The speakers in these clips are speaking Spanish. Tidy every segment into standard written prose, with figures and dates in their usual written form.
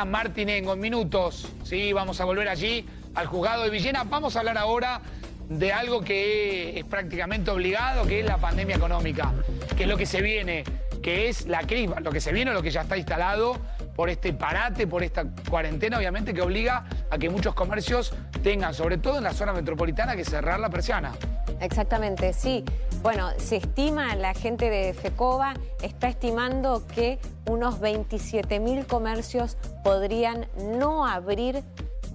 Ana Martinengo. En minutos, sí, vamos a volver allí al juzgado de Villena. Vamos a hablar ahora de algo que es prácticamente obligado, que es la pandemia económica, que es lo que se viene, que es la crisis, lo que se viene o lo que ya está instalado por este parate, por esta cuarentena, obviamente, que obliga a que muchos comercios tengan, sobre todo en la zona metropolitana, que cerrar la persiana. Exactamente, sí. Bueno, se estima, la gente de FECOBA está estimando que unos 27.000 comercios podrían no abrir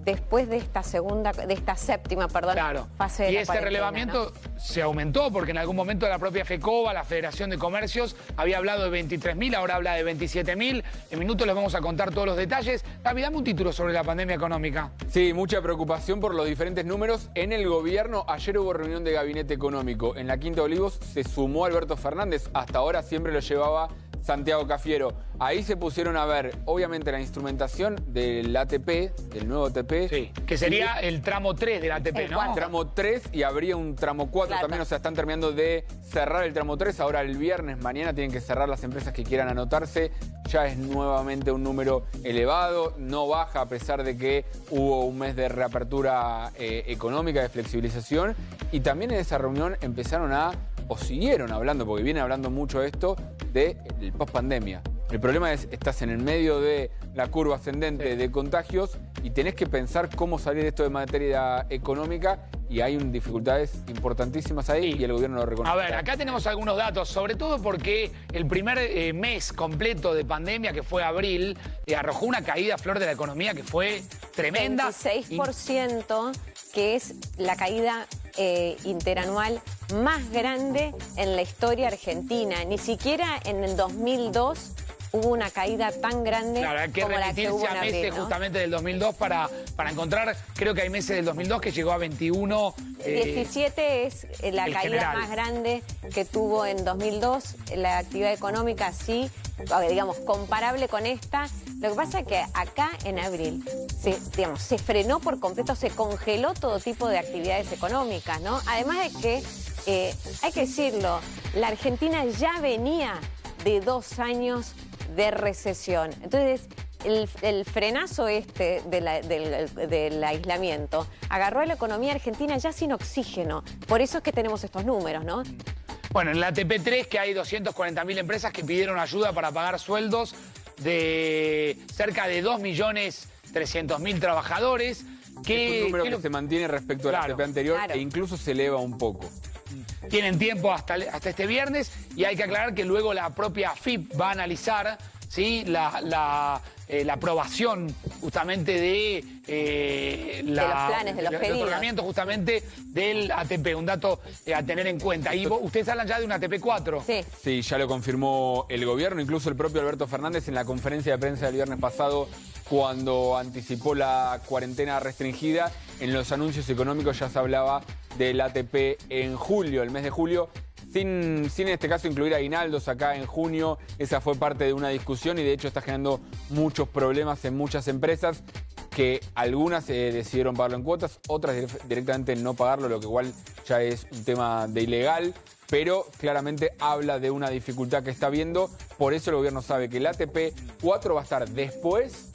después de esta séptima claro. Fase de y la este relevamiento, ¿no?, se aumentó porque en algún momento la propia FECOBA, la Federación de Comercios, había hablado de 23.000, ahora habla de 27.000. En minutos les vamos a contar todos los detalles. Gaby, dame un título sobre la pandemia económica. Sí, mucha preocupación por los diferentes números en el gobierno. Ayer hubo reunión de gabinete económico. En la Quinta de Olivos se sumó Alberto Fernández. Hasta ahora siempre lo llevaba Santiago Cafiero. Ahí se pusieron a ver, obviamente, la instrumentación del ATP, del nuevo ATP. Sí, que sería el tramo 3 del ATP, ¿no? El tramo 3 y habría un tramo 4 también, o sea, están terminando de cerrar el tramo 3. Ahora el viernes, mañana, tienen que cerrar las empresas que quieran anotarse. Ya es nuevamente un número elevado, no baja a pesar de que hubo un mes de reapertura económica, de flexibilización. Y también en esa reunión empezaron o siguieron hablando, porque viene hablando mucho esto, del post-pandemia. El problema es, estás en el medio de la curva ascendente de contagios y tenés que pensar cómo salir de esto de materia económica, y hay dificultades importantísimas ahí y el gobierno lo reconoce. A ver, acá tenemos algunos datos, sobre todo porque el primer mes completo de pandemia, que fue abril, arrojó una caída a flor de la economía que fue tremenda. 26%, que es la caída interanual más grande en la historia argentina. Ni siquiera en el 2002 hubo una caída tan grande, claro, hay que como la que hubo en remitirse a meses, abril, ¿no?, justamente del 2002 para encontrar, creo que hay meses del 2002 que llegó a 21. 17 es la caída general más grande que tuvo en 2002. La actividad económica, sí, digamos, comparable con esta. Lo que pasa es que acá en abril se frenó por completo, se congeló todo tipo de actividades económicas, ¿no? Además de que, hay que decirlo, la Argentina ya venía de 2 años de recesión. Entonces, el frenazo del aislamiento agarró a la economía argentina ya sin oxígeno. Por eso es que tenemos estos números, ¿no? Bueno, en la ATP3, que hay 240.000 empresas que pidieron ayuda para pagar sueldos de cerca de 2.300.000 trabajadores. Es un número que se mantiene respecto a la ATP anterior e incluso se eleva un poco. Tienen tiempo hasta este viernes, y hay que aclarar que luego la propia AFIP va a analizar, ¿sí?, la aprobación justamente de los planes, de los pedidos. El otorgamiento justamente del ATP, un dato a tener en cuenta. Y ustedes hablan ya de un ATP 4. Sí. Sí, ya lo confirmó el gobierno, incluso el propio Alberto Fernández en la conferencia de prensa del viernes pasado, cuando anticipó la cuarentena restringida. En los anuncios económicos ya se hablaba del ATP en julio, el mes de julio, sin en este caso incluir aguinaldos acá en junio. Esa fue parte de una discusión y de hecho está generando muchos problemas en muchas empresas, que algunas decidieron pagarlo en cuotas, otras directamente no pagarlo, lo que igual ya es un tema de ilegal, pero claramente habla de una dificultad que está viendo. Por eso el gobierno sabe que el ATP 4 va a estar después,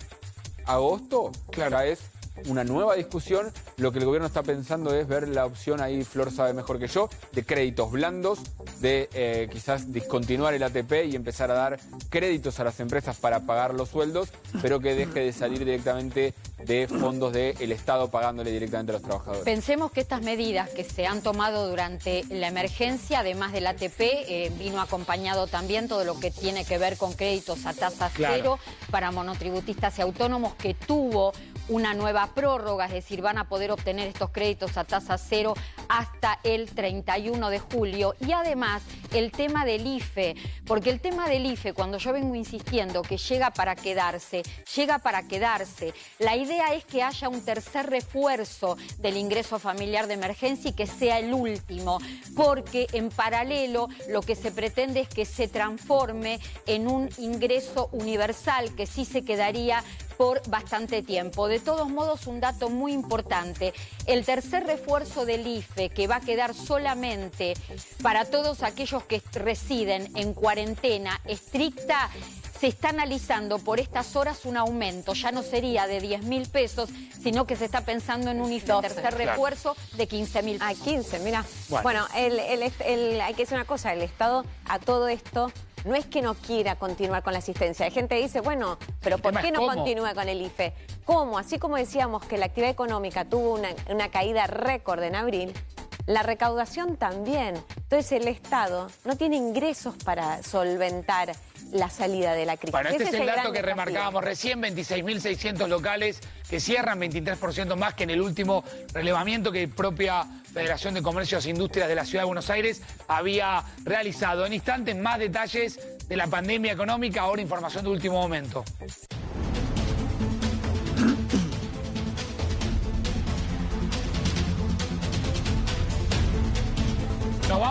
agosto, claro, es una nueva discusión. Lo que el gobierno está pensando es ver la opción, ahí Flor sabe mejor que yo, de créditos blandos, de quizás discontinuar el ATP y empezar a dar créditos a las empresas para pagar los sueldos, pero que deje de salir directamente de fondos del Estado pagándole directamente a los trabajadores. Pensemos que estas medidas que se han tomado durante la emergencia, además del ATP, vino acompañado también todo lo que tiene que ver con créditos a tasa cero para monotributistas y autónomos, que tuvo una nueva prórroga, es decir, van a poder obtener estos créditos a tasa cero hasta el 31 de julio. Y además, el tema del IFE, porque el tema del IFE, cuando yo vengo insistiendo que llega para quedarse, llega para quedarse. La idea es que haya un tercer refuerzo del ingreso familiar de emergencia y que sea el último, porque en paralelo lo que se pretende es que se transforme en un ingreso universal que sí se quedaría por bastante tiempo. De todos modos, un dato muy importante, el tercer refuerzo del IFE, que va a quedar solamente para todos aquellos que residen en cuarentena estricta, se está analizando por estas horas un aumento. Ya no sería de 10.000 pesos, sino que se está pensando en un IFE tercer refuerzo de 15.000 pesos. 15, mira. Bueno, hay que decir una cosa, el Estado a todo esto no es que no quiera continuar con la asistencia. Hay gente que dice, bueno, pero ¿por qué no continúa con el IFE? ¿Cómo? Así como decíamos que la actividad económica tuvo una caída récord en abril, la recaudación también. Entonces el Estado no tiene ingresos para solventar la salida de la crisis. Bueno, este Ese es el dato que gran remarcábamos recién, 26.600 locales que cierran, 23% más que en el último relevamiento que propia Federación de Comercios e Industrias de la Ciudad de Buenos Aires había realizado. En instantes, más detalles de la pandemia económica, ahora información de último momento.